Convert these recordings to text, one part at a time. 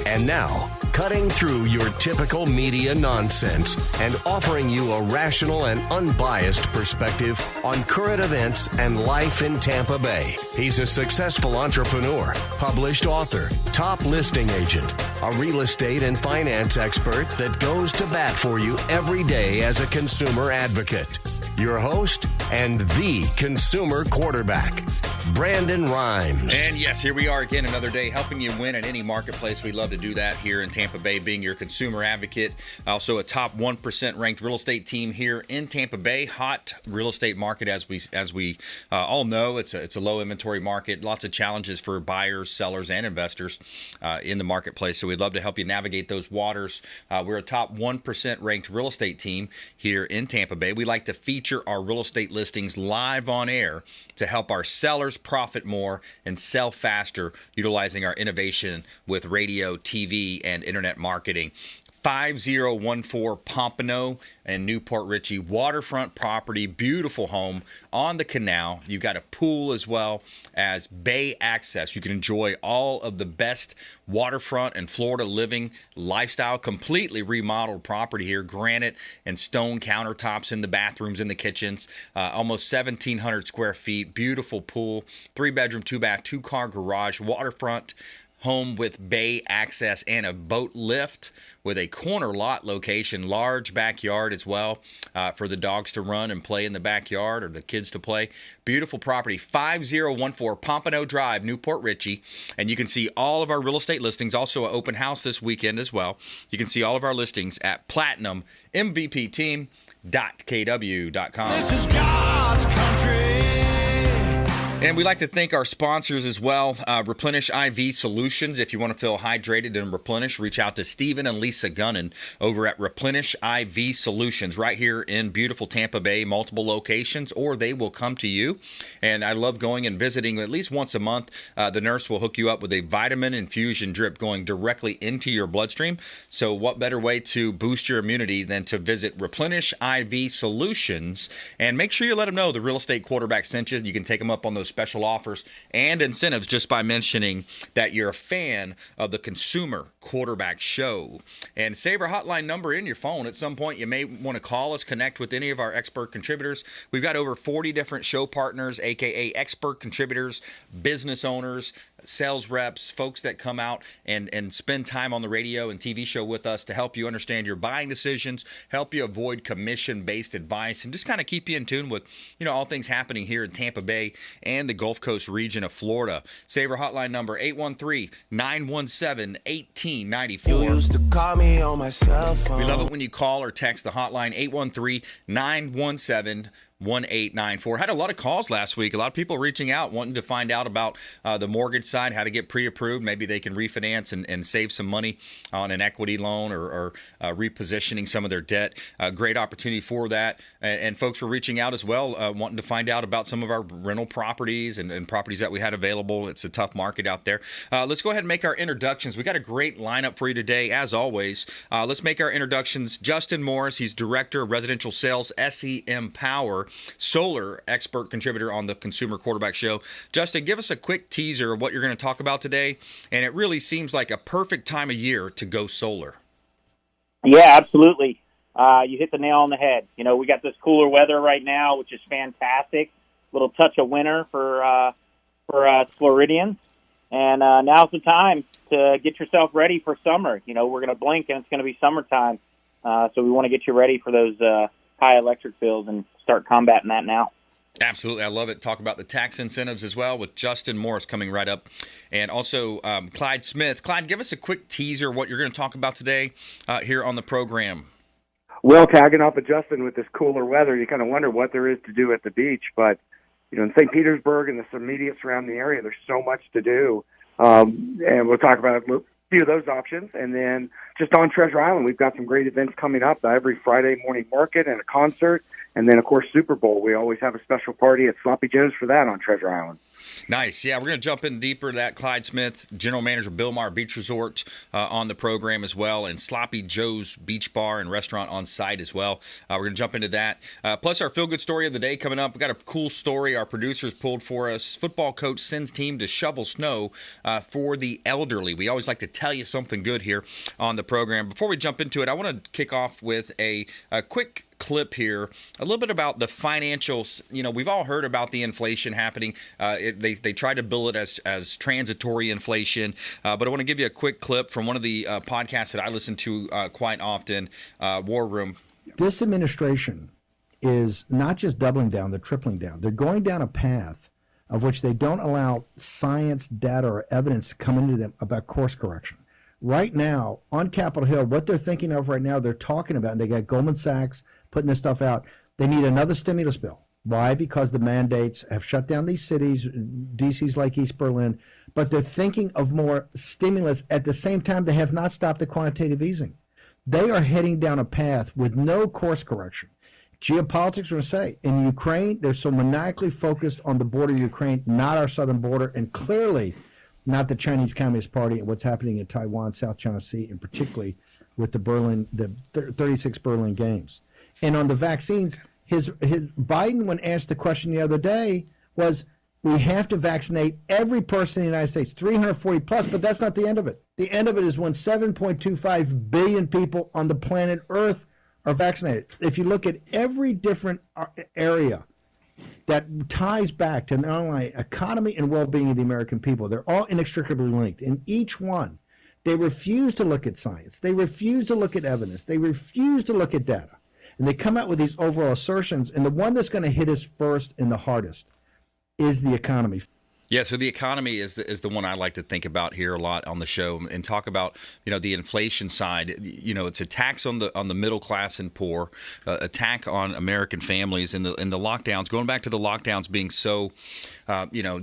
And now, cutting through your typical media nonsense and offering you a rational and unbiased perspective on current events and life in Tampa Bay. He's a successful entrepreneur, published author, top listing agent, a real estate and finance expert that goes to bat for you every day as a consumer advocate. Your host and the consumer quarterback, Brandon Rhymes. And yes, here we are again, another day helping you win at any marketplace. We love to do that here in Tampa Bay, being your consumer advocate. Also a top 1% ranked real estate team here in Tampa Bay. Hot real estate market, as we all know. It's a low inventory market. Lots of challenges for buyers, sellers, and investors in the marketplace. So we'd love to help you navigate those waters. We're a top 1% ranked real estate team here in Tampa Bay. We like to feature our real estate listings live on air to help our sellers profit more and sell faster, utilizing our innovation with radio, TV, and internet marketing. 5014 Pompano and Newport Richey, waterfront property, beautiful home on the canal. You've got a pool as well as bay access. You can enjoy all of the best waterfront and Florida living lifestyle. Completely remodeled property here, granite and stone countertops in the bathrooms, in the kitchens. Almost 1,700 square feet, beautiful pool, 3-bedroom, 2-bath, 2-car garage, waterfront home with bay access and a boat lift with a corner lot location, large backyard as well for the dogs to run and play in the backyard or the kids to play. Beautiful property, 5014 Pompano Drive, Newport Richey. And you can see all of our real estate listings, also an open house this weekend as well. You can see all of our listings at platinummvpteam.kw.com. This is God's country. And we'd like to thank our sponsors as well, Replenish IV Solutions. If you want to feel hydrated and replenish, reach out to Stephen and Lisa Gunnan over at Replenish IV Solutions right here in beautiful Tampa Bay, multiple locations, or they will come to you. And I love going and visiting at least once a month. The nurse will hook you up with a vitamin infusion drip going directly into your bloodstream. So what better way to boost your immunity than to visit Replenish IV Solutions, and make sure you let them know the real estate quarterback sent you. You can take them up on those special offers and incentives just by mentioning that you're a fan of the Consumer Quarterback Show. And save our hotline number in your phone. At some point, you may want to call us, connect with any of our expert contributors. We've got over 40 different show partners, aka expert contributors, business owners, sales reps, folks that come out and spend time on the radio and TV show with us to help you understand your buying decisions, help you avoid commission-based advice, and just kind of keep you in tune with, all things happening here in Tampa Bay and the Gulf Coast region of Florida. Save our hotline number, 813-917-1894. You used to call me on my cell phone. We love it when you call or text the hotline, 813-917-1894. 1894. Had a lot of calls last week. A lot of people reaching out, wanting to find out about the mortgage side, how to get pre-approved. Maybe they can refinance and save some money on an equity loan or repositioning some of their debt. Great opportunity for that. And folks were reaching out as well, wanting to find out about some of our rental properties and properties that we had available. It's a tough market out there. Let's go ahead and make our introductions. We got a great lineup for you today, as always. Let's make our introductions. Justin Morris, he's Director of Residential Sales, SEM Power, solar expert contributor on the Consumer Quarterback Show. Justin, give us a quick teaser of what you're going to talk about today. And it really seems like a perfect time of year to go solar. Yeah, absolutely. You hit the nail on the head. We got this cooler weather right now, which is fantastic. Little touch of winter for Floridians. And now's the time to get yourself ready for summer. We're going to blink and it's going to be summertime. So we want to get you ready for those high electric bills and start combating that now. Absolutely. I love it. Talk about the tax incentives as well with Justin Morris coming right up. And also Clyde Smith. Clyde, give us a quick teaser of what you're going to talk about today here on the program. Well, tagging off of Justin with this cooler weather, you kind of wonder what there is to do at the beach. But, in St. Petersburg and the immediate surrounding area, there's so much to do. And we'll talk about a few of those options. And then just on Treasure Island, we've got some great events coming up. Every Friday morning market and a concert. And then, of course, Super Bowl. We always have a special party at Sloppy Joe's for that on Treasure Island. Nice. Yeah, we're going to jump in deeper to that. Clyde Smith, General Manager, Bilmar Beach Resort, on the program as well, and Sloppy Joe's Beach Bar and Restaurant on site as well. We're going to jump into that. Plus, our feel-good story of the day coming up. We got a cool story our producers pulled for us. Football coach sends team to shovel snow for the elderly. We always like to tell you something good here on the program. Before we jump into it, I want to kick off with a quick clip here, a little bit about the financials. You know, we've all heard about the inflation happening. They try to bill it as transitory inflation, but I want to give you a quick clip from one of the podcasts that I listen to quite often, War Room. This administration is not just doubling down, they're tripling down. They're going down a path of which they don't allow science, data, or evidence to come into them about course correction. Right now, on Capitol Hill, what they're thinking of right now, they're talking about, and they got Goldman Sachs putting this stuff out, they need another stimulus bill. Why? Because the mandates have shut down these cities, DC's like East Berlin, but they're thinking of more stimulus. At the same time, they have not stopped the quantitative easing. They are heading down a path with no course correction. Geopolitics are going to say, in Ukraine, they're so maniacally focused on the border of Ukraine, not our southern border, and clearly not the Chinese Communist Party and what's happening in Taiwan, South China Sea, and particularly with the 36 Berlin Games. And on the vaccines, his Biden, when asked the question the other day, was we have to vaccinate every person in the United States, 340 plus, but that's not the end of it. The end of it is when 7.25 billion people on the planet Earth are vaccinated. If you look at every different area that ties back to not only economy and well-being of the American people, they're all inextricably linked. In each one, they refuse to look at science. They refuse to look at evidence. They refuse to look at data. And they come out with these overall assertions, and the one that's going to hit us first and the hardest is the economy. Yeah, so the economy is the one I like to think about here a lot on the show and talk about, you know, the inflation side. You know, it's a tax on the middle class and poor, attack on American families, and the lockdowns. Going back to the lockdowns being so,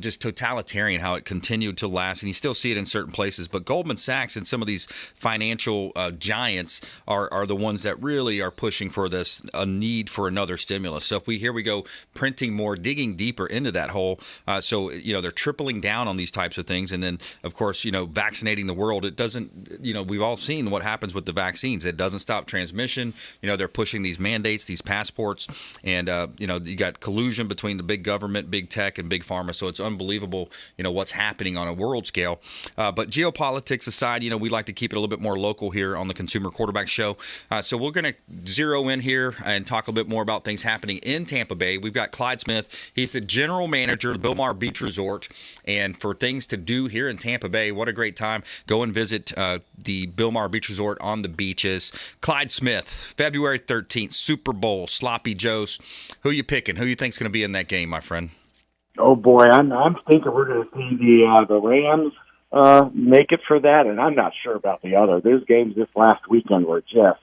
just totalitarian, how it continued to last, and you still see it in certain places. But Goldman Sachs and some of these financial giants are the ones that really are pushing for a need for another stimulus. So here we go, printing more, digging deeper into that hole. They're tripling down on these types of things. And then, of course, vaccinating the world. It doesn't, we've all seen what happens with the vaccines. It doesn't stop transmission. They're pushing these mandates, these passports, and, you got collusion between the big government, big tech, and big pharma. So it's unbelievable, what's happening on a world scale. But geopolitics aside, we like to keep it a little bit more local here on the Consumer Quarterback Show. So we're going to zero in here and talk a bit more about things happening in Tampa Bay. We've got Clyde Smith. He's the general manager of Bilmar Beach Resort. And for things to do here in Tampa Bay, what a great time. Go and visit the Bilmar Beach Resort on the beaches. Clyde Smith, February 13th, Super Bowl, Sloppy Joe's. Who you picking? Who you think's going to be in that game, my friend? Oh, boy, I'm thinking we're going to see the Rams make it for that, and I'm not sure about the other. Those games this last weekend were just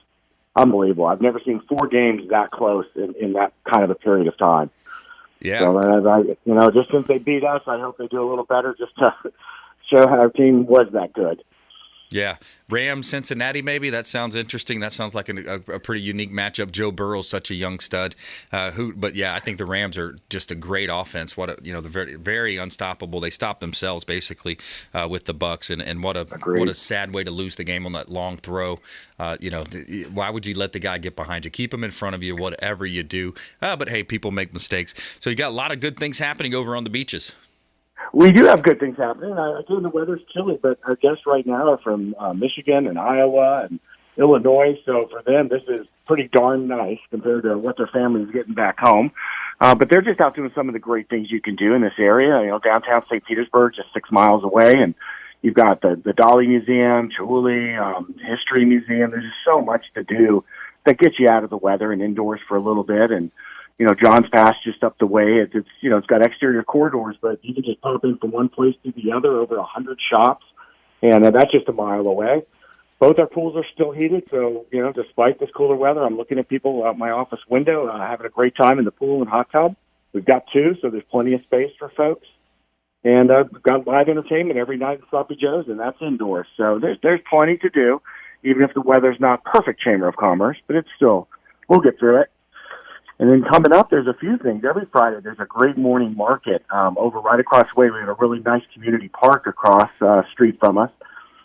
unbelievable. I've never seen 4 games that close in that kind of a period of time. Yeah. So, just since they beat us, I hope they do a little better just to show how our team was that good. Yeah. Rams, Cincinnati, maybe? That sounds interesting. That sounds like a pretty unique matchup. Joe Burrow's such a young stud. But I think the Rams are just a great offense. They're very, very unstoppable. They stopped themselves, basically, with the Bucs. And what a sad way to lose the game on that long throw. Why would you let the guy get behind you? Keep him in front of you, whatever you do. But, hey, people make mistakes. So you got a lot of good things happening over on the beaches. We do have good things happening. Again, the weather's chilly, but our guests right now are from Michigan and Iowa and Illinois. So for them, this is pretty darn nice compared to what their family's getting back home. But they're just out doing some of the great things you can do in this area. Downtown St. Petersburg, just 6 miles away, and you've got the Dolly Museum, Chihuly, History Museum. There's just so much to do that gets you out of the weather and indoors for a little bit. And John's Pass just up the way. It's got exterior corridors, but you can just pop in from one place to the other, over 100 shops, and that's just a mile away. Both our pools are still heated, so, despite this cooler weather, I'm looking at people out my office window having a great time in the pool and hot tub. We've got 2, so there's plenty of space for folks. And we've got live entertainment every night at Sloppy Joe's, and that's indoors. So there's plenty to do, even if the weather's not perfect Chamber of Commerce, but it's still, we'll get through it. And then coming up, there's a few things. Every Friday, there's a great morning market over right across the way. We have a really nice community park across street from us.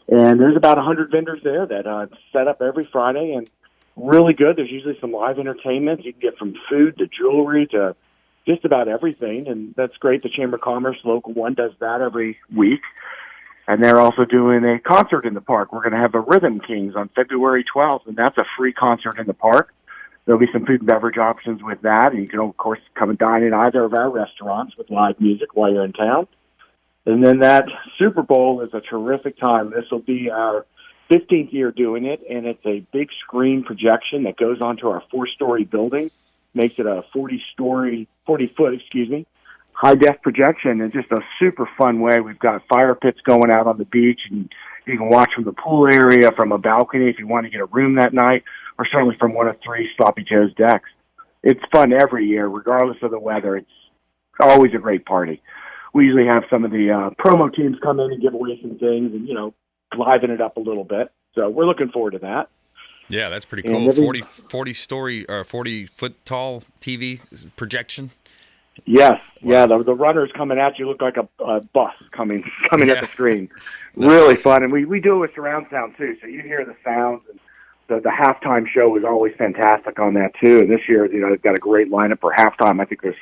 And there's about 100 vendors there that set up every Friday, and really good. There's usually some live entertainment. You can get from food to jewelry to just about everything, and that's great. The Chamber of Commerce, Local 1, does that every week. And they're also doing a concert in the park. We're going to have the Rhythm Kings on February 12th, and that's a free concert in the park. There'll be some food and beverage options with that, and you can, of course, come and dine in either of our restaurants with live music while you're in town. And then that Super Bowl is a terrific time. This will be our 15th year doing it, and it's a big screen projection that goes onto our 4-story building, makes it a 40-foot, high-def projection, and just a super fun way. We've got fire pits going out on the beach, and you can watch from the pool area, from a balcony if you want to get a room that night, or certainly from one of 3 Sloppy Joe's decks. It's fun every year, regardless of the weather. It's always a great party. We usually have some of the promo teams come in and give away some things and, liven it up a little bit. So we're looking forward to that. Yeah, that's pretty cool. 40-foot tall TV projection. Yes, yeah. The runners coming at you look like a bus coming at the screen. That's really awesome. fun, and we do it with surround sound too, so you hear the sounds. And the halftime show is always fantastic on that too. And this year, they've got a great lineup for halftime. I think there's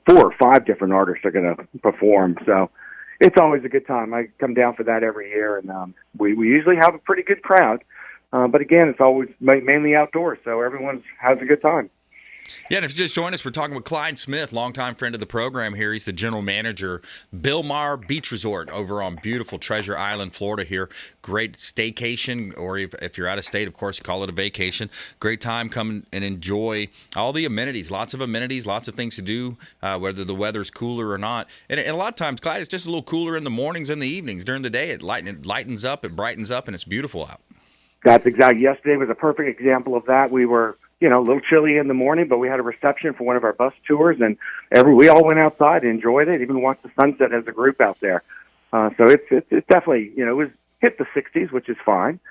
4 or 5 different artists that are going to perform. So it's always a good time. I come down for that every year, and we usually have a pretty good crowd. But again, it's always mainly outdoors, so everyone has a good time. Yeah, and if you just joined us, we're talking with Clyde Smith, longtime friend of the program here. He's the general manager, Bilmar Beach Resort over on beautiful Treasure Island, Florida here. Great staycation, or if you're out of state, of course, you call it a vacation. Great time, come and enjoy all the amenities, lots of things to do, whether the weather's cooler or not. And a lot of times, Clyde, it's just a little cooler in the mornings and the evenings. During the day, it lightens up, it brightens up, and it's beautiful out. That's exactly. Yesterday was a perfect example of that. We were a little chilly in the morning, but we had a reception for one of our bus tours, and we all went outside and enjoyed it, even watched the sunset as a group out there. So it's definitely, it was hit the 60s, which is fine,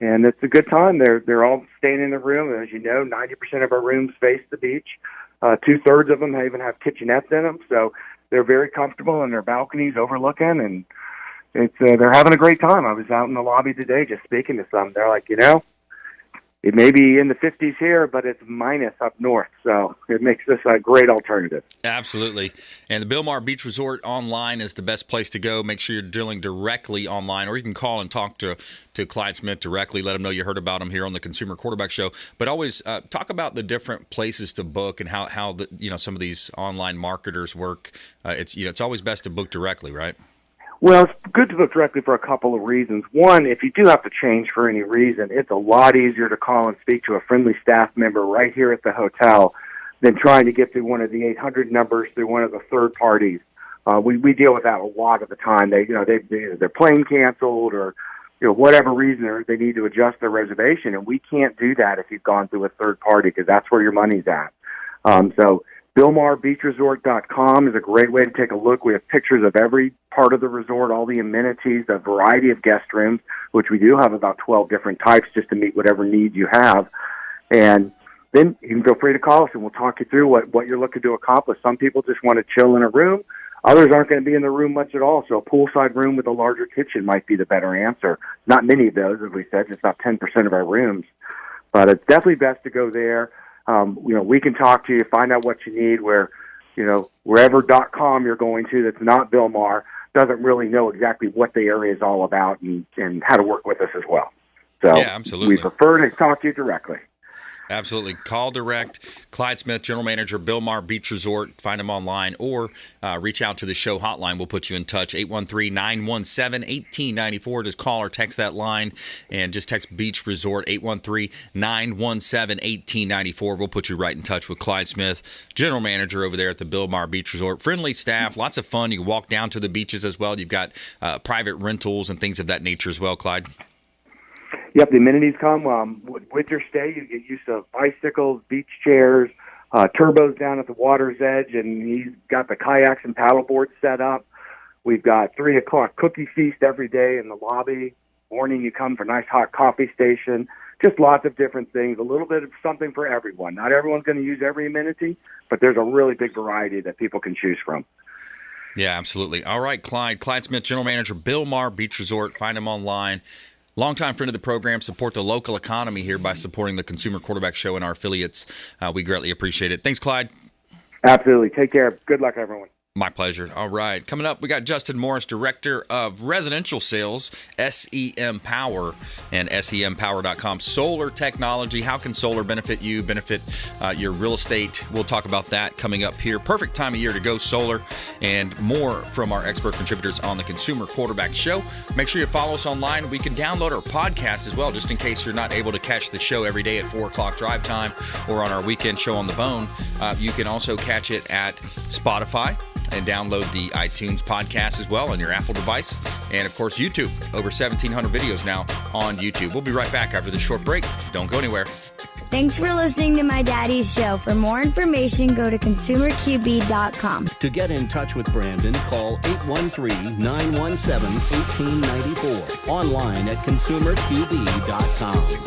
and it's a good time. They're all staying in the room. As you know, 90% of our rooms face the beach. 2/3 of them even have kitchenettes in them, so they're very comfortable in their balconies overlooking, and they're having a great time. I was out in the lobby today just speaking to some. They're like, it may be in the 50s here, but it's minus up north, so it makes this a great alternative. Absolutely. And the Bilmar Beach Resort online is the best place to go. Make sure you're dealing directly online, or you can call and talk to Clyde Smith directly. Let him know you heard about him here on the Consumer Quarterback Show. But always talk about the different places to book and how some of these online marketers work. It's always best to book directly, right? Well, it's good to book directly for a couple of reasons. One, if you do have to change for any reason, it's a lot easier to call and speak to a friendly staff member right here at the hotel than trying to get through one of the 800 numbers through one of the third parties. We deal with that a lot of the time. Their plane canceled, or whatever reason they need to adjust their reservation, and we can't do that if you've gone through a third party, because that's where your money's at. So BilmarBeachResort.com is a great way to take a look. We have pictures of every part of the resort, all the amenities, a variety of guest rooms, which we do have about 12 different types just to meet whatever needs you have. And then you can feel free to call us, and we'll talk you through what you're looking to accomplish. Some people just want to chill in a room. Others aren't going to be in the room much at all, so a poolside room with a larger kitchen might be the better answer. Not many of those, as we said, just about 10% of our rooms. But it's definitely best to go there. We can talk to you, find out what you need, wherever.com you're going to that's not Bilmar doesn't really know exactly what the area is all about and how to work with us as well. So yeah, absolutely. We prefer to talk to you directly. Absolutely. Call direct. Clyde Smith, General Manager, Bilmar Beach Resort. Find him online, or reach out to the show hotline. We'll put you in touch, 813-917-1894. Just call or text that line, and just text Beach Resort, 813-917-1894. We'll put you right in touch with Clyde Smith, General Manager over there at the Bilmar Beach Resort. Friendly staff, lots of fun. You can walk down to the beaches as well. You've got private rentals and things of that nature as well, Clyde. Yep, the amenities come with your stay. You get use of bicycles, beach chairs, turbos down at the water's edge, and he's got the kayaks and paddleboards set up. We've got 3 o'clock cookie feast every day in the lobby. Morning, you come for a nice hot coffee station. just lots of different things, a little bit of something for everyone. Not everyone's going to use every amenity, but there's a really big variety that people can choose from. Yeah, absolutely. All right, Clyde. Clyde Smith, General Manager, Bilmar Beach Resort. Find him online. Longtime friend of the program. Support the local economy here by supporting the Consumer Quarterback Show and our affiliates. We greatly appreciate it. Thanks, Clyde. Absolutely. Take care. Good luck, everyone. My pleasure. All right. Coming up, we got Justin Morris, Director of Residential Sales, SEM Power, and SEMpower.com. Solar technology. How can solar benefit you, benefit your real estate? We'll talk about that coming up here. Perfect time of year to go solar, and more from our expert contributors on the Consumer Quarterback Show. Make sure you follow us online. We can download our podcast as well, just in case you're not able to catch the show every day at 4 o'clock drive time or on our weekend show on the bone. You can also catch it at Spotify and download the iTunes podcast as well on your Apple device. And, of course, YouTube. Over 1,700 videos now on YouTube. We'll be right back after this short break. Don't go anywhere. Thanks for listening to my daddy's show. For more information, go to consumerqb.com. To get in touch with Brandon, call 813-917-1894. Online at consumerqb.com.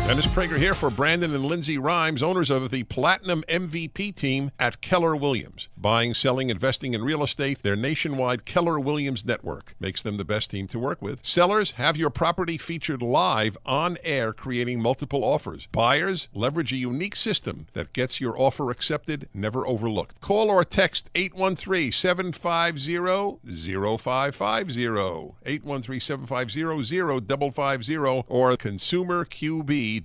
Dennis Prager here for Brandon and Lindsay Rhymes, owners of the Platinum MVP team at Keller Williams. Buying, selling, investing in real estate, their nationwide Keller Williams network makes them the best team to work with. Sellers, have your property featured live on air, creating multiple offers. Buyers, leverage a unique system that gets your offer accepted, never overlooked. Call or text 813-750-0550, 813-750-0550, or consumerqb.com.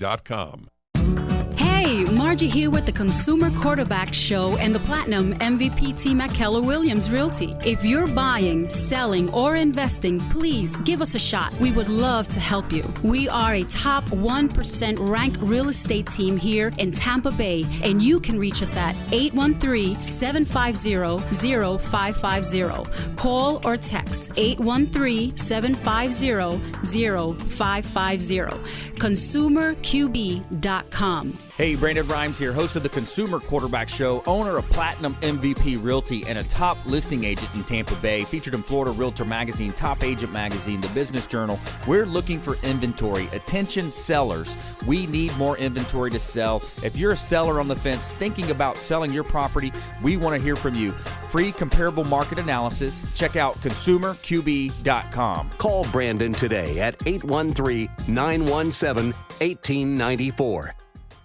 Hey, Margie here with the Consumer Quarterback Show and the Platinum MVP team at Keller Williams Realty. If you're buying, selling, or investing, please give us a shot. We would love to help you. We are a top 1% ranked real estate team here in Tampa Bay, and you can reach us at 813-750-0550. Call or text 813-750-0550. ConsumerQB.com. Hey, Brandon Rhymes here, host of the Consumer Quarterback Show, owner of Platinum MVP Realty, and a top listing agent in Tampa Bay, featured in Florida Realtor Magazine, Top Agent Magazine, The Business Journal. We're looking for inventory. Attention sellers, we need more inventory to sell. If you're a seller on the fence thinking about selling your property, we want to hear from you. Free comparable market analysis. Check out consumerqb.com. Call Brandon today at 813-917-1894.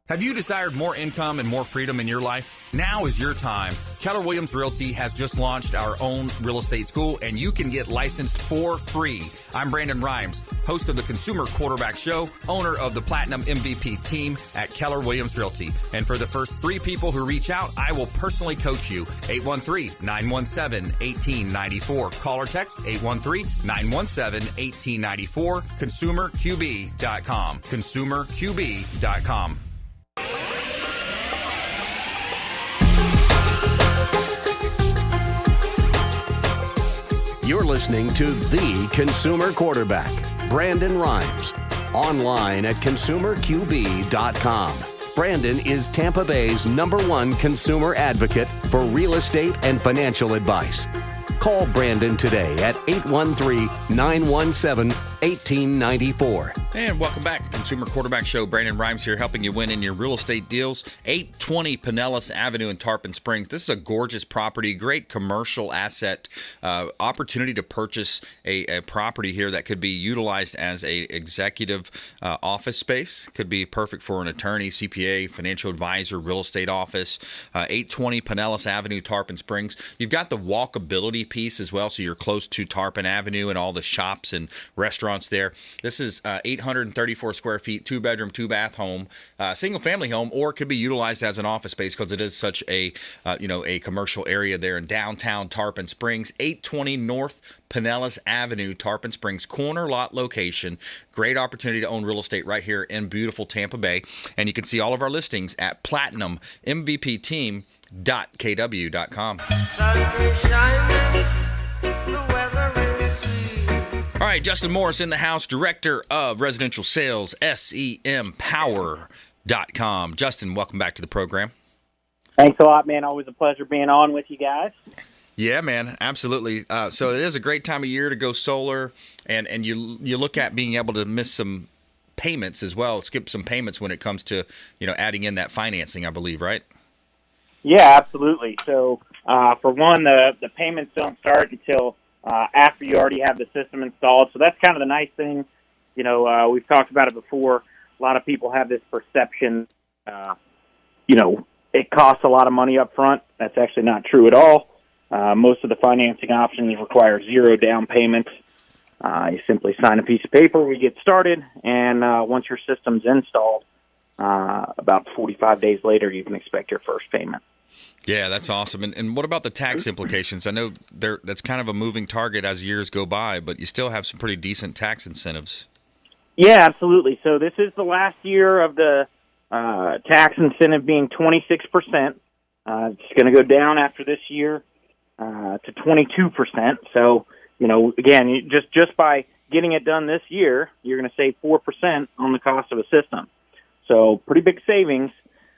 Have you desired more income and more freedom in your life? Now is your time. Keller Williams Realty has just launched our own real estate school, and you can get licensed for free. I'm Brandon Rhymes, host of the Consumer Quarterback Show, owner of the Platinum MVP team at Keller Williams Realty. And for the first 3 people who reach out, I will personally coach you. 813-917-1894. Call or text 813-917-1894. ConsumerQB.com. ConsumerQB.com. You're listening to The Consumer Quarterback, Brandon Rhymes. Online at consumerqb.com. Brandon is Tampa Bay's #1 consumer advocate for real estate and financial advice. Call Brandon today at 813-917-1894. And welcome back. Consumer Quarterback Show. Brandon Rhymes here, helping you win in your real estate deals. 820 Pinellas Avenue in Tarpon Springs. This is a gorgeous property, great commercial asset, opportunity to purchase a property here that could be utilized as a executive office space. Could be perfect for an attorney, CPA, financial advisor, real estate office. 820 Pinellas Avenue, Tarpon Springs. You've got the walkability piece as well, so you're close to Tarpon Avenue and all the shops and restaurants there. This is 834 square feet, 2-bedroom, 2-bath home, single family home, or it could be utilized as an office space because it is such a a commercial area there in downtown Tarpon Springs. 820 North Pinellas Avenue, Tarpon Springs, corner lot location. Great opportunity to own real estate right here in beautiful Tampa Bay. And you can see all of our listings at platinummvpteam.kw.com. All right, Justin Morris in the house, Director of Residential Sales, SEMpower.com. Justin, welcome back to the program. Thanks a lot, man. Always a pleasure being on with you guys. Yeah, man, absolutely. So it is a great time of year to go solar, and you look at being able to miss some payments as well. Skip some payments when it comes to adding in that financing, I believe, right? Yeah, absolutely. So for one, the payments don't start until after you already have the system installed. So that's kind of the nice thing. We've talked about it before. A lot of people have this perception, it costs a lot of money up front. That's actually not true at all. Most of the financing options require zero down payment. You simply sign a piece of paper, we get started, and once your system's installed, about 45 days later, you can expect your first payment. Yeah, that's awesome. And what about the tax implications? I know that's kind of a moving target as years go by, but you still have some pretty decent tax incentives. Yeah, absolutely. So this is the last year of the tax incentive being 26%. It's going to go down after this year to 22%. So, again, just by getting it done this year, you're going to save 4% on the cost of a system. So pretty big savings.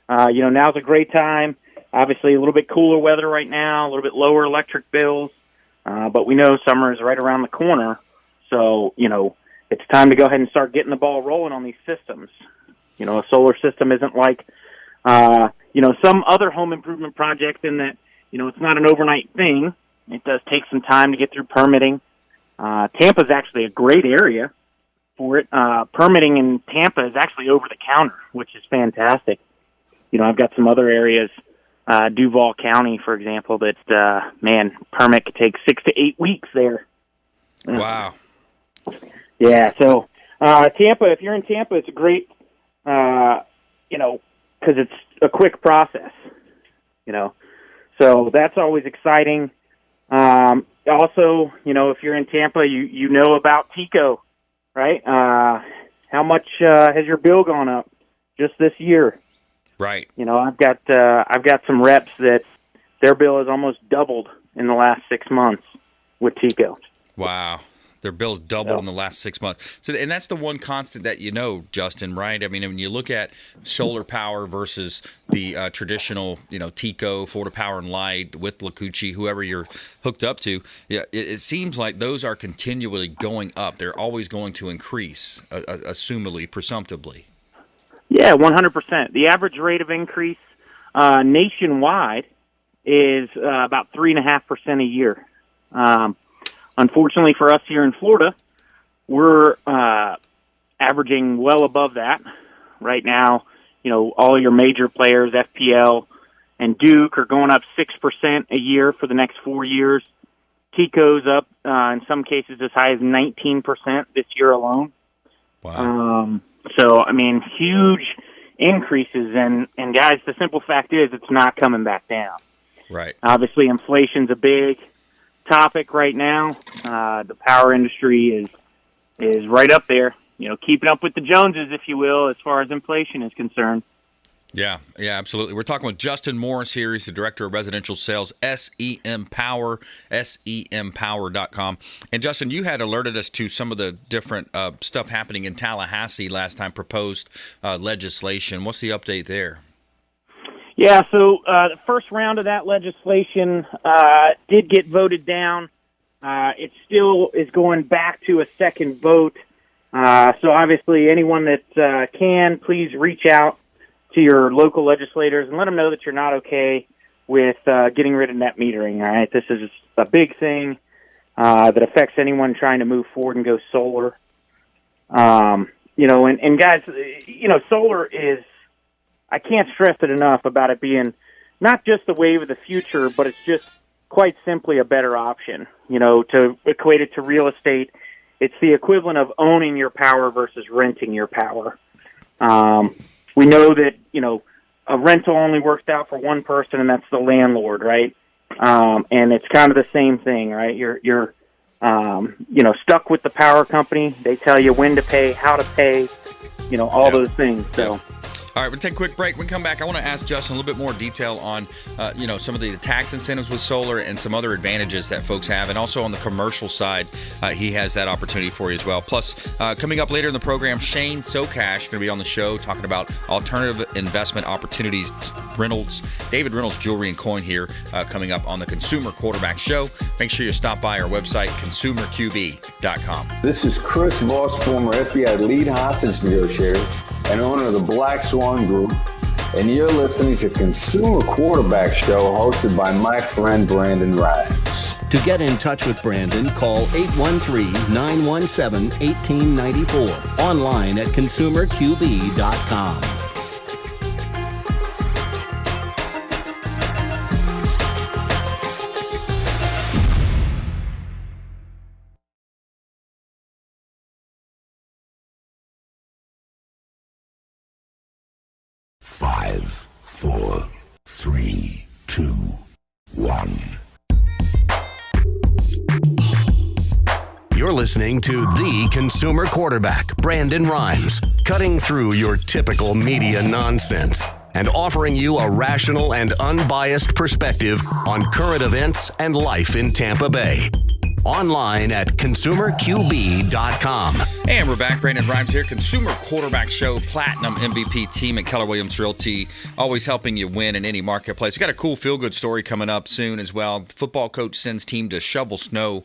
Now's a great time. Obviously, a little bit cooler weather right now, a little bit lower electric bills, but we know summer is right around the corner. So, it's time to go ahead and start getting the ball rolling on these systems. A solar system isn't like, some other home improvement projects in that, it's not an overnight thing. It does take some time to get through permitting. Tampa's actually a great area for it. Permitting in Tampa is actually over the counter, which is fantastic. I've got some other areas, Duval County, for example, that, permit could take 6 to 8 weeks there. Wow. Yeah, so Tampa, if you're in Tampa, it's a great, because it's a quick process, So that's always exciting. Also, if you're in Tampa, you know about TECO, right? How much has your bill gone up just this year? Right. I've got some reps that their bill has almost doubled in the last 6 months with TECO. Wow. Their bill's doubled in the last 6 months. So, and that's the one constant that Justin, right? I mean, when you look at solar power versus the traditional, TECO, Florida Power and Light with Lacucci, whoever you're hooked up to, it seems like those are continually going up. They're always going to increase, assumably, presumptively. Yeah, 100%. The average rate of increase nationwide is about 3.5% a year. Unfortunately for us here in Florida, we're averaging well above that right now. All your major players, FPL and Duke, are going up 6% a year for the next 4 years. TECO's up in some cases as high as 19% this year alone. Wow. So, huge increases. And guys, the simple fact is it's not coming back down. Right. Obviously, inflation's a big topic right now. The power industry is right up there, keeping up with the Joneses, if you will, as far as inflation is concerned. Yeah, absolutely. We're talking with Justin Morris here. He's the Director of Residential Sales, SEM Power, SEMpower.com. And Justin, you had alerted us to some of the different stuff happening in Tallahassee last time, proposed legislation. What's the update there? Yeah, so the first round of that legislation did get voted down. It still is going back to a second vote. So obviously anyone that can, please reach out to your local legislators and let them know that you're not okay with getting rid of net metering. All right, this is a big thing that affects anyone trying to move forward and go solar. And guys, solar is, I can't stress it enough about it being not just the wave of the future, but it's just quite simply a better option. To equate it to real estate, it's the equivalent of owning your power versus renting your power. We know that, a rental only works out for one person, and that's the landlord, right? And it's kind of the same thing, right? You're stuck with the power company. They tell you when to pay, how to pay, all those things. So. All right, we'll take a quick break. When we come back, I want to ask Justin a little bit more detail on, some of the tax incentives with solar and some other advantages that folks have. And also on the commercial side, he has that opportunity for you as well. Plus, coming up later in the program, Shane Socash going to be on the show talking about alternative investment opportunities. David Reynolds Jewelry and Coin here coming up on the Consumer Quarterback Show. Make sure you stop by our website, consumerqb.com. This is Chris Voss, former FBI lead hostage negotiator and owner of the Black Swan Group, and you're listening to Consumer Quarterback Show hosted by my friend Brandon Rhymes. To get in touch with Brandon, call 813-917-1894. Online at consumerqb.com. Five, four, three, two, one. You're listening to the Consumer Quarterback, Brandon Rhymes, cutting through your typical media nonsense and offering you a rational and unbiased perspective on current events and life in Tampa Bay. Online at consumerqb.com. And we're back. Brandon Rhymes here. Consumer Quarterback Show, Platinum MVP team at Keller Williams Realty, always helping you win in any marketplace. We got a cool feel-good story coming up soon as well. The football coach sends team to shovel snow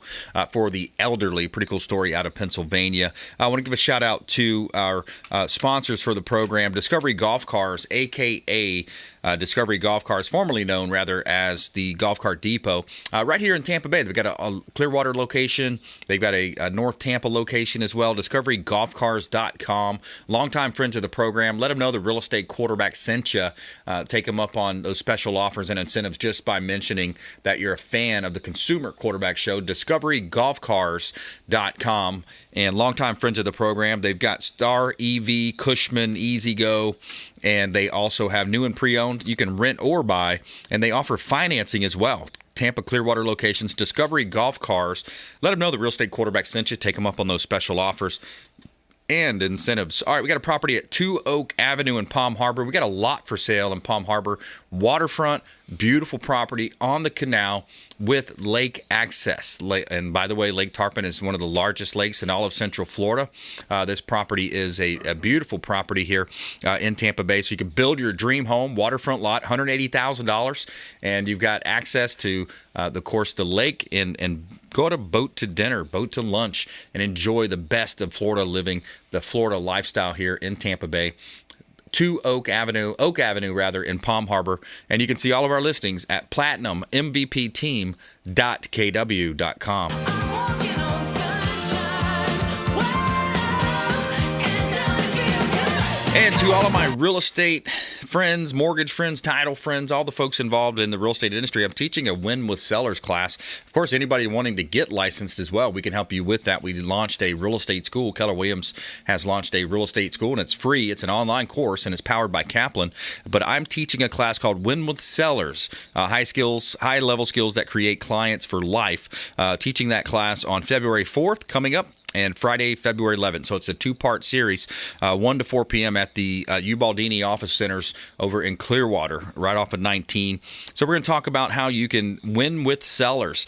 for the elderly. Pretty cool story out of Pennsylvania. I want to give a shout out to our sponsors for the program, Discovery Golf Cars, a.k.a. Discovery Golf Cars, formerly known rather as the Golf Cart Depot, right here in Tampa Bay. They've got a Clearwater location. They've got a North Tampa location as well. DiscoveryGolfCars.com. Longtime friends of the program. Let them know the real estate quarterback sent you. Take them up on those special offers and incentives just by mentioning that you're a fan of the Consumer Quarterback Show. DiscoveryGolfCars.com. And longtime friends of the program. They've got Star, EV, Cushman, Easy Go, and they also have new and pre-owned. You can rent or buy, and they offer financing as well. Tampa Clearwater locations, Discovery Golf Cars. Let them know the real estate quarterback sent you. Take them up on those special offers and incentives. All right, we got a property at 2 Oak Avenue in Palm Harbor. We got a lot for sale in Palm Harbor. Waterfront, beautiful property on the canal with lake access. And by the way, Lake Tarpon is one of the largest lakes in all of Central Florida. This property is a beautiful property here in Tampa Bay. So you can build your dream home, waterfront lot, $180,000. And you've got access to, the lake and go to boat to dinner, boat to lunch, and enjoy the best of Florida living, the Florida lifestyle here in Tampa Bay. 2 Oak Avenue in Palm Harbor. And you can see all of our listings at platinummvpteam.kw.com. And to all of my real estate friends, mortgage friends, title friends, all the folks involved in the real estate industry, I'm teaching a Win with Sellers class. Of course, anybody wanting to get licensed as well, we can help you with that. We launched a real estate school. Keller Williams has launched a real estate school, and it's free. It's an online course, and it's powered by Kaplan. But I'm teaching a class called Win with Sellers, high-level skills that create clients for life. Teaching that class on February 4th coming up, and Friday, February 11th. So it's a two-part series, 1 to 4 p.m. at the Ubaldini Office Centers over in Clearwater, right off of 19. So we're going to talk about how you can win with sellers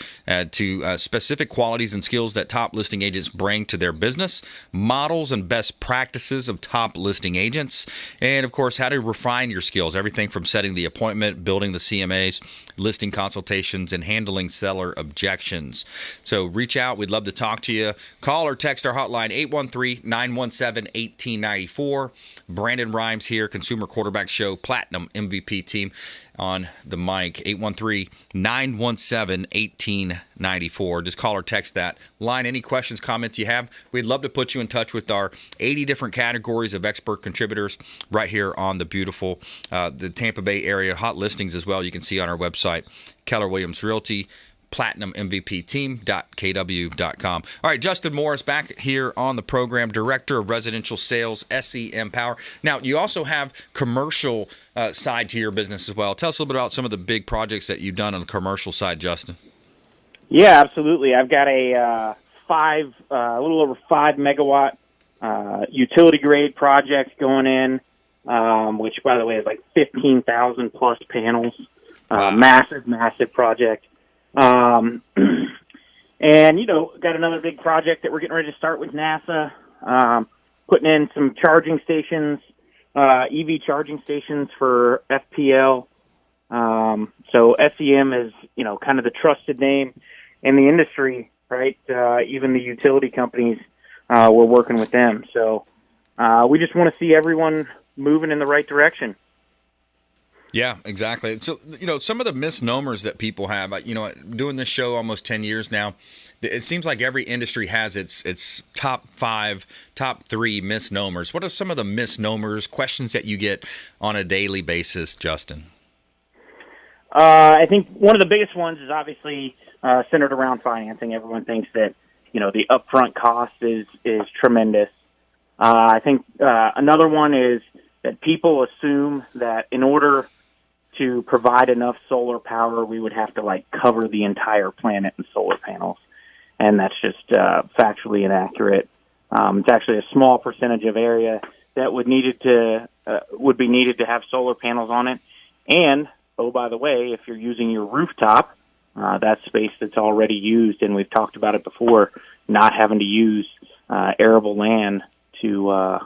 to specific qualities and skills that top listing agents bring to their business, models and best practices of top listing agents, and, of course, how to refine your skills, everything from setting the appointment, building the CMAs, listing consultations, and handling seller objections. So reach out. We'd love to talk to you. Call or text our hotline, 813-917-1894. Brandon Rhymes here, Consumer Quarterback Show, Platinum MVP team on the mic, 813-917-1894. Just call or text that line. Any questions, comments you have, we'd love to put you in touch with our 80 different categories of expert contributors right here on the beautiful, the Tampa Bay area. Hot listings as well you can see on our website, Keller Williams Realty, platinummvpteam.kw.com. All right, Justin Morris back here on the program, Director of Residential Sales, SEM Power. Now, you also have commercial side to your business as well. Tell us a little bit about some of the big projects that you've done on the commercial side, Justin. Yeah, absolutely. I've got a little over 5 megawatt utility grade project going in which, by the way, is like 15,000 plus panels. Wow. Massive project. And, got another big project that we're getting ready to start with NASA, putting in some charging stations, EV charging stations for FPL. So SEM is, kind of the trusted name in the industry, right? Even the utility companies, we're working with them. So we just want to see everyone moving in the right direction. Yeah, exactly. So, some of the misnomers that people have, doing this show almost 10 years now, it seems like every industry has its top 5, top 3 misnomers. What are some of the misnomers, questions that you get on a daily basis, Justin? I think one of the biggest ones is obviously centered around financing. Everyone thinks that, the upfront cost is tremendous. I think another one is that people assume that in order to provide enough solar power, we would have to cover the entire planet in solar panels. And that's just factually inaccurate. It's actually a small percentage of area that would be needed to have solar panels on it. And, oh, by the way, if you're using your rooftop, that's space that's already used, and we've talked about it before, not having to use arable land to,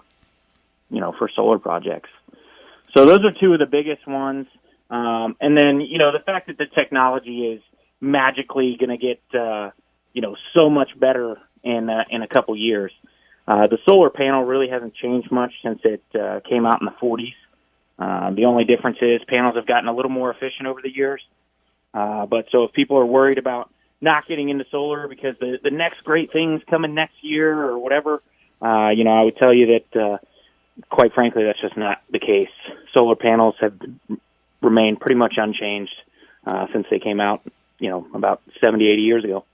for solar projects. So those are two of the biggest ones. And then, the fact that the technology is magically going to get, so much better in a couple years. The solar panel really hasn't changed much since it came out in the 40s. The only difference is panels have gotten a little more efficient over the years. But so if people are worried about not getting into solar because the next great thing's coming next year or whatever, I would tell you that, quite frankly, that's just not the case. Solar panels have remained pretty much unchanged since they came out, about 70, 80 years ago.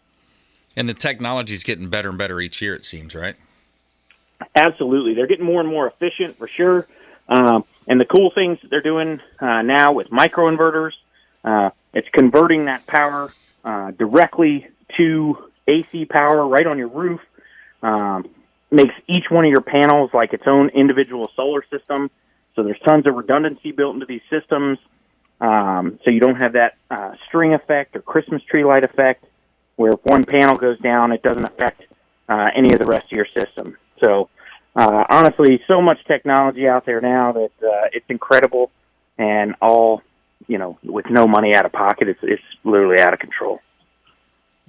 And the technology is getting better and better each year, it seems, right? Absolutely. They're getting more and more efficient, for sure. And the cool things that they're doing now with microinverters, it's converting that power directly to AC power right on your roof. Makes each one of your panels like its own individual solar system. So there's tons of redundancy built into these systems. So you don't have that string effect or Christmas tree light effect where if one panel goes down, it doesn't affect any of the rest of your system. So honestly, so much technology out there now that it's incredible, and all, with no money out of pocket, it's literally out of control.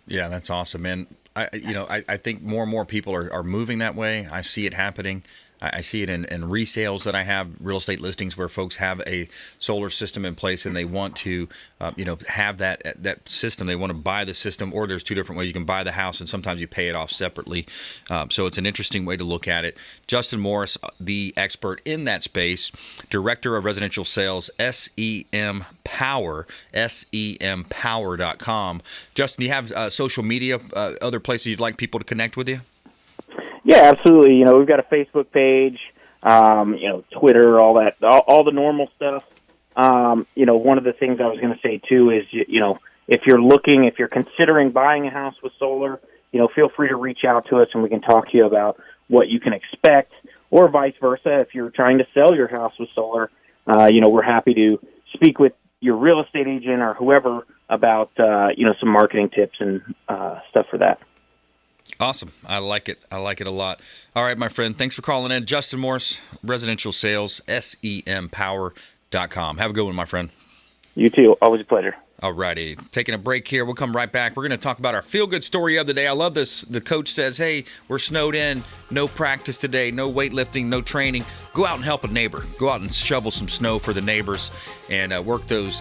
Yeah, that's awesome, man. I think more and more people are moving that way. I see it happening. I see it in resales that I have, real estate listings where folks have a solar system in place and they want to, have that system. They want to buy the system, or there's two different ways. You can buy the house and sometimes you pay it off separately. So it's an interesting way to look at it. Justin Morris, the expert in that space, Director of Residential Sales, SEM Power, SEMpower.com. Justin, do you have social media, other places you'd like people to connect with you? Yeah, absolutely. We've got a Facebook page, Twitter, all that, all the normal stuff. One of the things I was going to say too is, if you're considering buying a house with solar, feel free to reach out to us and we can talk to you about what you can expect, or vice versa. If you're trying to sell your house with solar, we're happy to speak with your real estate agent or whoever about, some marketing tips and stuff for that. Awesome. I like it. I like it a lot. All right, my friend. Thanks for calling in. Justin Morris, Residential Sales, SEMpower.com. Have a good one, my friend. You too. Always a pleasure. All righty. Taking a break here. We'll come right back. We're going to talk about our feel-good story of the day. I love this. The coach says, hey, we're snowed in. No practice today. No weightlifting. No training. Go out and help a neighbor. Go out and shovel some snow for the neighbors and work those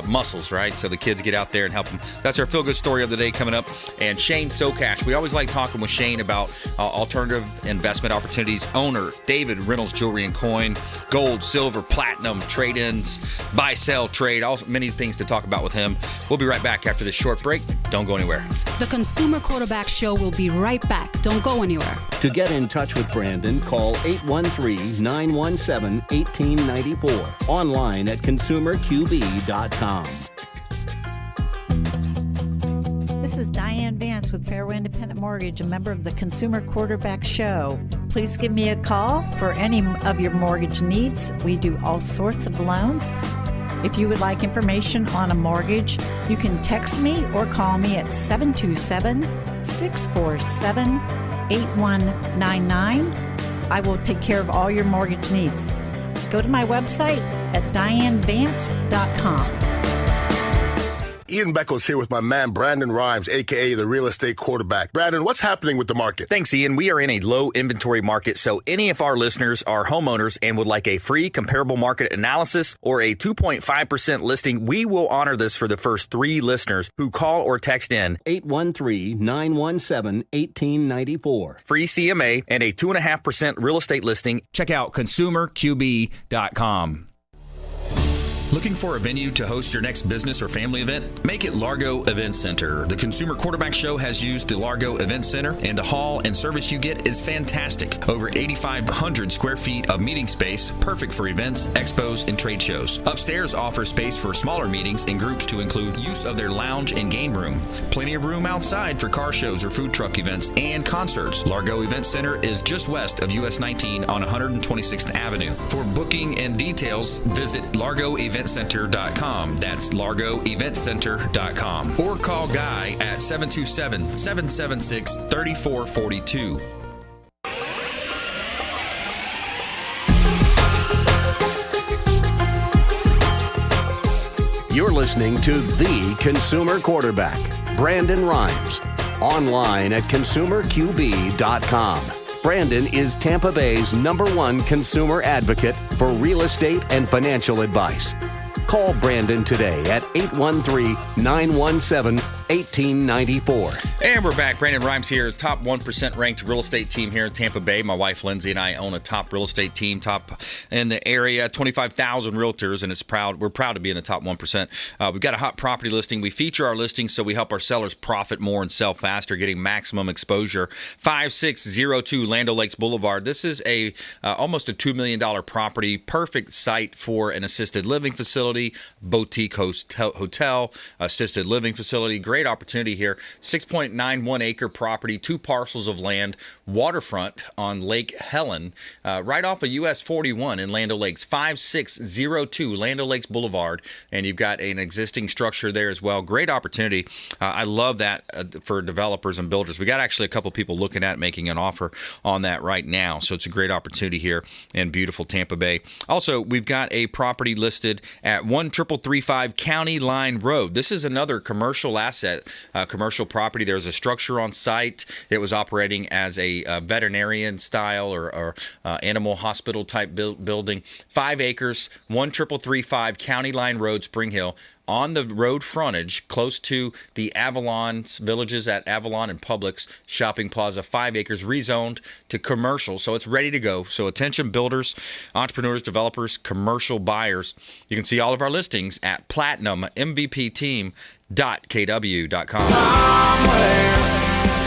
muscles, right? So the kids get out there and help them. That's our feel-good story of the day coming up. And Shane Socash. We always like talking with Shane about alternative investment opportunities. Owner, David Reynolds Jewelry and Coin. Gold, silver, platinum, trade-ins, buy, sell, trade. Many things to talk about with him. We'll be right back after this short break. Don't go anywhere. The Consumer Quarterback Show will be right back. Don't go anywhere. To get in touch with Brandon, call 813-917-1894. Online at consumerqb.com. This is Diane Vance with Fairway Independent Mortgage, a member of the Consumer Quarterback Show. Please give me a call for any of your mortgage needs. We do all sorts of loans. If you would like information on a mortgage, you can text me or call me at 727-647-8199. I will take care of all your mortgage needs. Go to my website at dianevance.com. Ian Beckles here with my man Brandon Rhymes, a.k.a. the real estate quarterback. Brandon, what's happening with the market? Thanks, Ian. We are in a low inventory market, so any of our listeners are homeowners and would like a free comparable market analysis or a 2.5% listing, we will honor this for the first 3 listeners who call or text in 813-917-1894. Free CMA and a 2.5% real estate listing. Check out consumerqb.com. Looking for a venue to host your next business or family event? Make it Largo Event Center. The Consumer Quarterback Show has used the Largo Event Center, and the hall and service you get is fantastic. Over 8,500 square feet of meeting space, perfect for events, expos, and trade shows. Upstairs offers space for smaller meetings and groups to include use of their lounge and game room. Plenty of room outside for car shows or food truck events and concerts. Largo Event Center is just west of US 19 on 126th Avenue. For booking and details, visit largoeventcenter.com. That's largoeventcenter.com. Or call Guy at 727-776-3442. You're listening to The Consumer Quarterback, Brandon Rhymes, online at consumerqb.com. Brandon is Tampa Bay's #1 consumer advocate for real estate and financial advice. Call Brandon today at 813-917-1894. And we're back. Brandon Rhymes here, top 1% ranked real estate team here in Tampa Bay. My wife Lindsay and I own a top real estate team, top in the area, 25,000 realtors, and we're proud to be in the top 1%. We've got a hot property listing. We feature our listings so we help our sellers profit more and sell faster, getting maximum exposure. 5602 Land O'Lakes Boulevard. This is almost a $2 million property, perfect site for an assisted living facility, boutique hotel, assisted living facility. Great opportunity here. 6.91 acre property, 2 parcels of land, waterfront on Lake Helen, right off of US 41 in Land O'Lakes. 5602 Land O'Lakes Boulevard, and you've got an existing structure there as well. Great opportunity. I love that for developers and builders. We got actually a couple people looking at making an offer on that right now, so it's a great opportunity here in beautiful Tampa Bay. Also, we've got a property listed at 13335 County Line Road. This is another commercial asset, commercial property. There's a structure on site. It was operating as a veterinarian style or animal hospital type building. 5 acres, 13335 County Line Road, Spring Hill. On the road frontage, close to the Avalon's villages at Avalon and Publix Shopping Plaza. 5 acres, rezoned to commercial, so it's ready to go. So attention builders, entrepreneurs, developers, commercial buyers. You can see all of our listings at platinummvpteam.kw.com.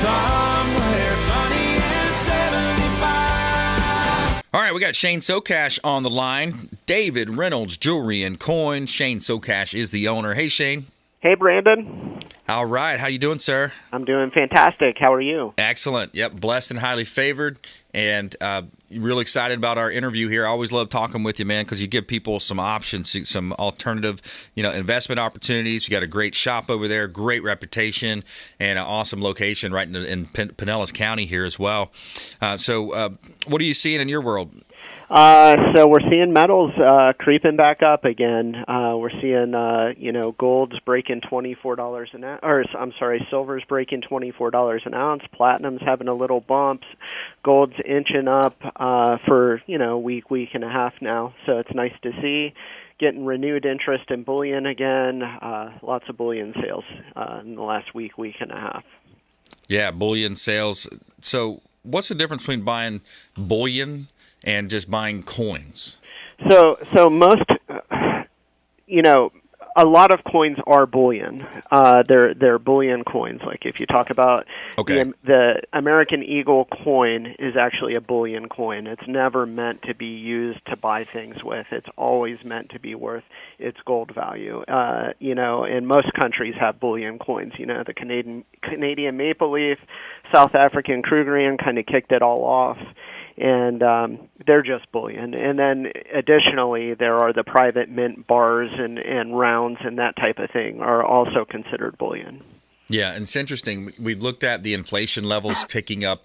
Somewhere sunny and 75. All right, we got Shane Socash on the line. David Reynolds Jewelry and Coin. Shane Socash is the owner. Hey, Shane. Hey, Brandon. All right. How you doing, sir? I'm doing fantastic. How are you? Excellent. Yep. Blessed and highly favored. And really excited about our interview here. I always love talking with you, man, because you give people some options, some alternative, investment opportunities. You got a great shop over there, great reputation, and an awesome location right in Pinellas County here as well. So what are you seeing in your world? So we're seeing metals creeping back up again. We're seeing, gold's breaking $24 an ounce, silver's breaking $24 an ounce. Platinum's having a little bumps. Gold's inching up for, week and a half now. So it's nice to see. Getting renewed interest in bullion again. Lots of bullion sales in the last week and a half. Yeah, bullion sales. So what's the difference between buying bullion and just buying coins? So most, a lot of coins are bullion. They're bullion coins. Like if you talk about the American Eagle coin is actually a bullion coin. It's never meant to be used to buy things with. It's always meant to be worth its gold value. And most countries have bullion coins. The Canadian Maple Leaf, South African Krugerrand kind of kicked it all off. And they're just bullion. And then additionally, there are the private mint bars and rounds and that type of thing are also considered bullion. Yeah, and it's interesting. We looked at the inflation levels ticking up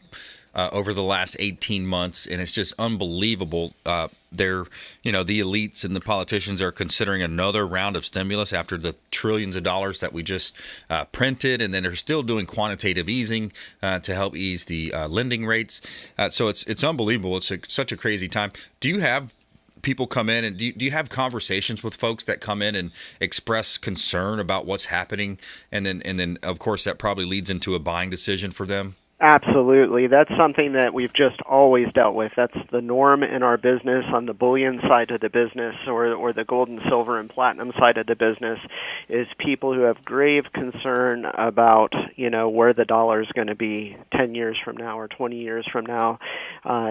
over the last 18 months, and it's just unbelievable. The elites and the politicians are considering another round of stimulus after the trillions of dollars that we just printed, and then they're still doing quantitative easing to help ease the lending rates. So it's unbelievable. It's such a crazy time. Do you have people come in, and do you have conversations with folks that come in and express concern about what's happening, and then of course that probably leads into a buying decision for them? Absolutely. That's something that we've just always dealt with. That's the norm in our business on the bullion side of the business or the gold and silver and platinum side of the business is people who have grave concern about, where the dollar is going to be 10 years from now or 20 years from now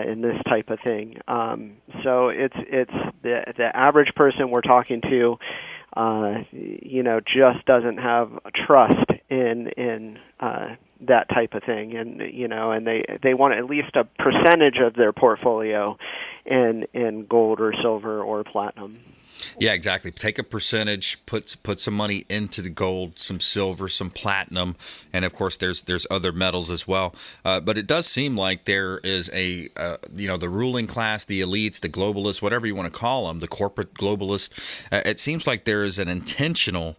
in this type of thing. So it's the average person we're talking to just doesn't have trust in that type of thing, and they want at least a percentage of their portfolio in gold or silver or platinum. Yeah, exactly. Take a percentage, put some money into the gold, some silver, some platinum, and of course there's other metals as well. But it does seem like there is the ruling class, the elites, the globalists, whatever you want to call them, the corporate globalists. It seems like there is an intentional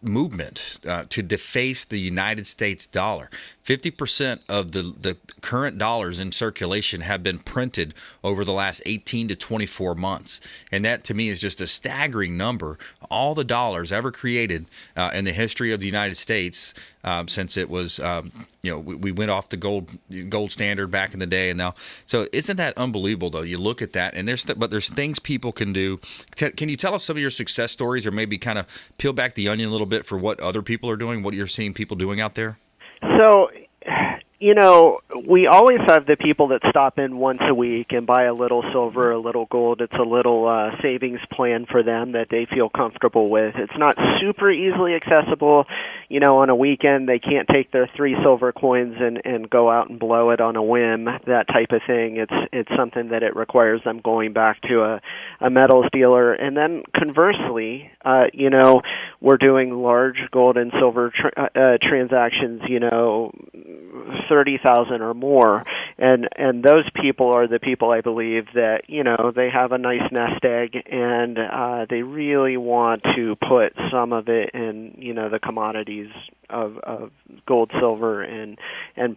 movement to deface the United States dollar. 50% of the current dollars in circulation have been printed over the last 18 to 24 months. And that, to me, is just a staggering number. All the dollars ever created in the history of the United States since it was, we went off the gold standard back in the day. And now, so isn't that unbelievable, though? You look at that, and there's things people can do. Can you tell us some of your success stories, or maybe kind of peel back the onion a little bit for what other people are doing, what you're seeing people doing out there? So, we always have the people that stop in once a week and buy a little silver, a little gold. It's a little savings plan for them that they feel comfortable with. It's not super easily accessible. On a weekend, they can't take their 3 silver coins and go out and blow it on a whim, that type of thing. It's something that it requires them going back to a metals dealer. And then conversely, we're doing large gold and silver transactions, 30,000 or more, and those people are the people, I believe, that they have a nice nest egg, and they really want to put some of it in the commodities of gold, silver, and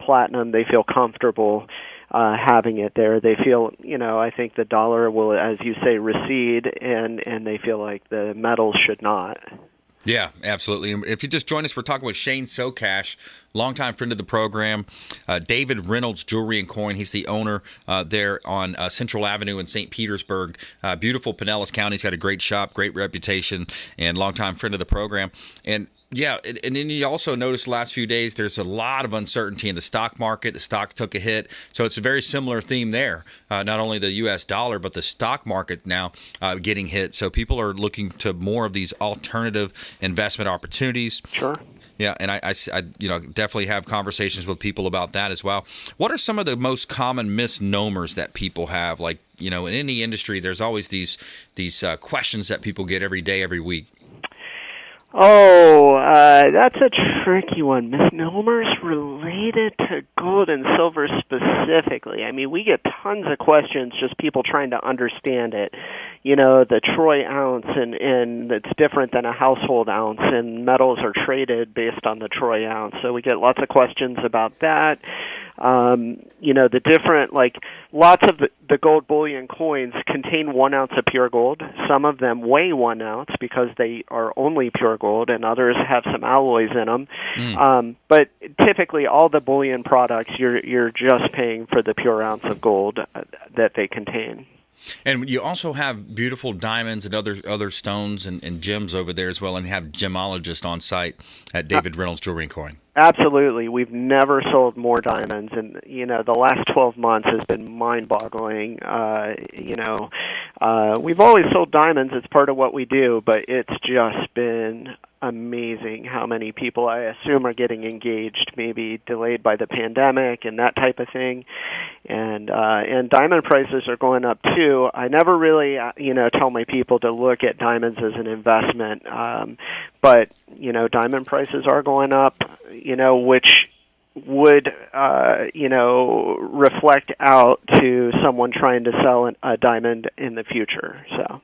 platinum. They feel comfortable having it there. They feel, I think the dollar will, as you say, recede, and they feel like the metals should not. Yeah, absolutely. If you just join us, we're talking with Shane Socash, longtime friend of the program. David Reynolds Jewelry and Coin. He's the owner there on Central Avenue in St. Petersburg. Beautiful Pinellas County. He's got a great shop, great reputation, and longtime friend of the program. And yeah, and then you also notice the last few days there's a lot of uncertainty in the stock market. The stocks took a hit. So it's a very similar theme there. Not only the U.S. dollar, but the stock market now getting hit. So people are looking to more of these alternative investment opportunities. Sure. Yeah, and I definitely have conversations with people about that as well. What are some of the most common misnomers that people have? Like, in any industry, there's always these questions that people get every day, every week. That's a tricky one. Misnomers related to gold and silver specifically. I mean, we get tons of questions, just people trying to understand it. The troy ounce, and it's different than a household ounce, and metals are traded based on the troy ounce. So we get lots of questions about that. The different, lots of the gold bullion coins contain 1 ounce of pure gold. Some of them weigh 1 ounce because they are only pure gold, and others have some alloys in them. But typically, all the bullion products, you're just paying for the pure ounce of gold that they contain. And you also have beautiful diamonds and other stones and gems over there as well, and you have gemologists on site at David Reynolds Jewelry and Coin. Absolutely. We've never sold more diamonds, and the last 12 months has been mind-boggling. We've always sold diamonds. It's part of what we do, but it's just been amazing how many people, I assume, are getting engaged, maybe delayed by the pandemic and that type of thing. And diamond prices are going up too. I never really tell my people to look at diamonds as an investment, but diamond prices are going up, which would reflect out to someone trying to sell a diamond in the future. So.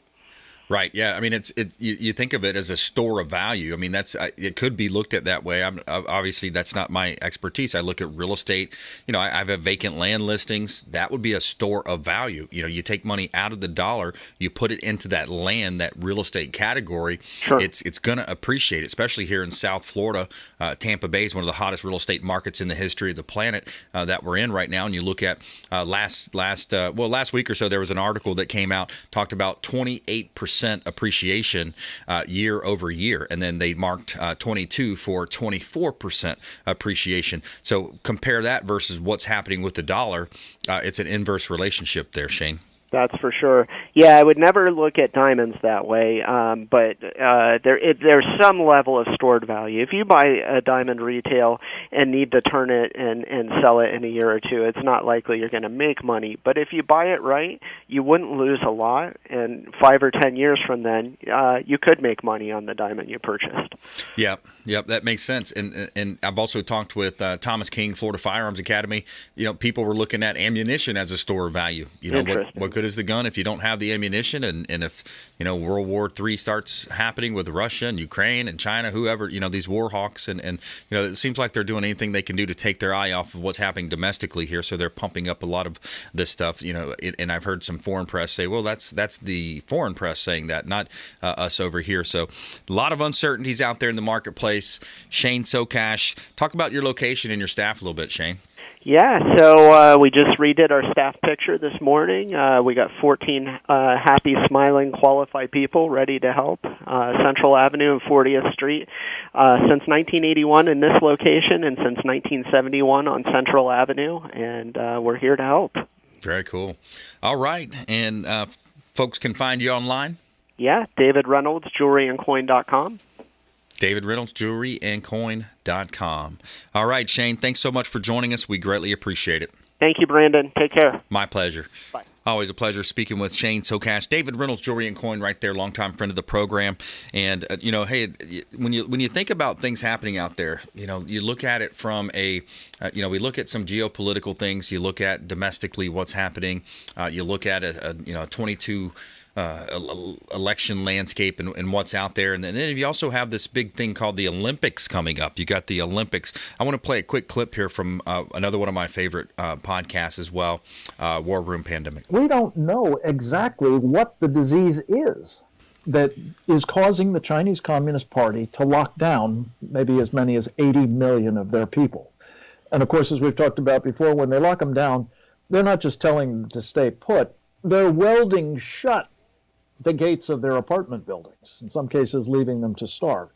Right. Yeah. I mean, you think of it as a store of value. I mean, it could be looked at that way. Obviously, that's not my expertise. I look at real estate. I have vacant land listings. That would be a store of value. You take money out of the dollar, you put it into that land, that real estate category. Sure. It's going to appreciate, especially here in South Florida. Tampa Bay is one of the hottest real estate markets in the history of the planet that we're in right now. And you look at last week or so, there was an article that came out, talked about 28% appreciation year over year, and then they marked 22 for 24% appreciation. So compare that versus what's happening with the dollar. It's an inverse relationship there, Shane. That's for sure. Yeah, I would never look at diamonds that way, but there's some level of stored value. If you buy a diamond retail and need to turn it and sell it in a year or two, it's not likely you're going to make money. But if you buy it right, you wouldn't lose a lot, and 5 or 10 years from then, you could make money on the diamond you purchased. Yep, that makes sense. And I've also talked with Thomas King, Florida Firearms Academy. People were looking at ammunition as a store of value. What good is the gun if you don't have the ammunition? And if World War III starts happening with Russia and Ukraine and China, whoever, these war hawks, and it seems like they're doing anything they can do to take their eye off of what's happening domestically here. So they're pumping up a lot of this stuff. And I've heard some foreign press say, well, that's the foreign press saying that, not us over here. So a lot of uncertainties out there in the marketplace. Shane Socash, talk about your location and your staff a little bit, Shane. Yeah, so we just redid our staff picture this morning. We got 14 happy, smiling, qualified people ready to help. Central Avenue and 40th Street. Since 1981 in this location, and since 1971 on Central Avenue, and we're here to help. Very cool. All right, and folks can find you online? Yeah, David Reynolds, jewelryandcoin.com. David Reynolds, jewelryandcoin.com. All right, Shane, thanks so much for joining us. We greatly appreciate it. Thank you, Brandon. Take care. My pleasure. Bye. Always a pleasure speaking with Shane Socash. David Reynolds, Jewelry and Coin, right there, longtime friend of the program. And, hey, when you think about things happening out there, you look at it from we look at some geopolitical things. You look at domestically what's happening. You look at a 22 election landscape and what's out there. And then you also have this big thing called the Olympics coming up. You got the Olympics. I want to play a quick clip here from another one of my favorite podcasts as well, War Room Pandemic. We don't know exactly what the disease is that is causing the Chinese Communist Party to lock down maybe as many as 80 million of their people. And of course, as we've talked about before, when they lock them down, they're not just telling them to stay put, they're welding shut the gates of their apartment buildings, in some cases leaving them to starve.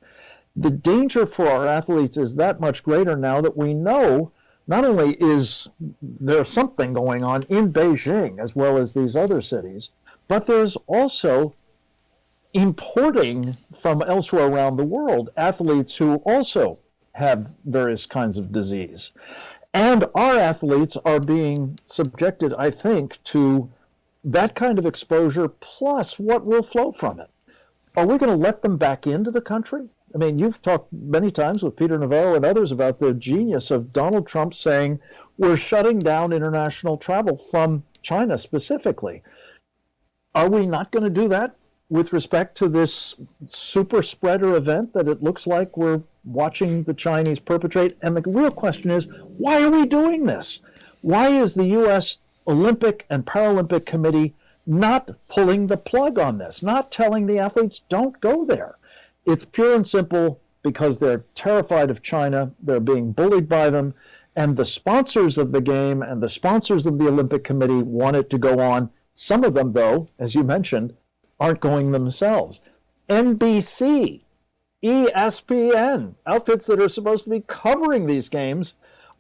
The danger for our athletes is that much greater now that we know not only is there something going on in Beijing as well as these other cities, but there's also importing from elsewhere around the world athletes who also have various kinds of disease. And our athletes are being subjected, I think, to that kind of exposure plus what will flow from it. Are we going to let them back into the country? I mean, you've talked many times with Peter Navarro and others about the genius of Donald Trump saying we're shutting down international travel from China specifically. Are we not going to do that with respect to this super spreader event that it looks like we're watching the Chinese perpetrate? And the real question is, why are we doing this? Why is the U.S. Olympic and Paralympic Committee not pulling the plug on this, not telling the athletes don't go there? It's pure and simple because they're terrified of China, they're being bullied by them, and the sponsors of the game and the sponsors of the Olympic Committee want it to go on Some of them, though, as you mentioned, aren't going themselves. NBC, ESPN, outfits that are supposed to be covering these games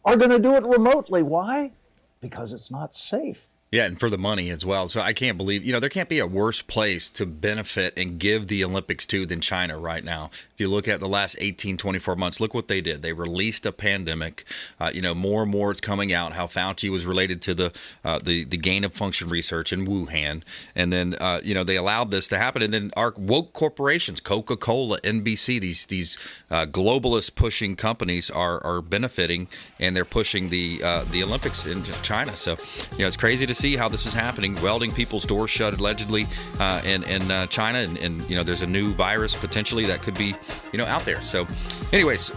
are going to do it remotely. Why? Because it's not safe. Yeah, and for the money as well. So I can't believe, there can't be a worse place to benefit and give the Olympics to than China right now. If you look at the last 18, 24 months, look what they did. They released a pandemic. More and more it's coming out how Fauci was related to the gain of function research in Wuhan. And then, they allowed this to happen. And then our woke corporations, Coca-Cola, NBC, these globalist pushing companies are benefiting, and they're pushing the Olympics into China. So, it's crazy to see how this is happening, welding people's doors shut allegedly in China, and there's a new virus potentially that could be out there. So anyways,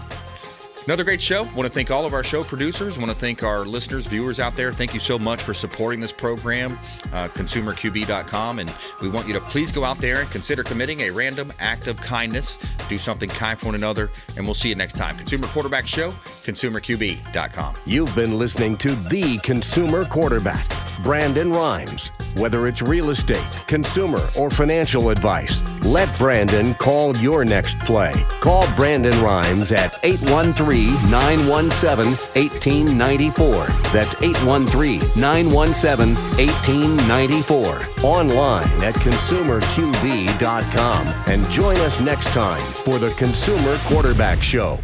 another great show. Want to thank all of our show producers. Want to thank our listeners, viewers out there. Thank you so much for supporting this program, consumerqb.com. And we want you to please go out there and consider committing a random act of kindness. Do something kind for one another. And we'll see you next time. Consumer Quarterback Show, consumerqb.com. You've been listening to The Consumer Quarterback, Brandon Rhymes. Whether it's real estate, consumer, or financial advice, let Brandon call your next play. Call Brandon Rhymes at 813-917-1894. That's 813-917-1894. Online at consumerqb.com. And join us next time for the Consumer Quarterback Show.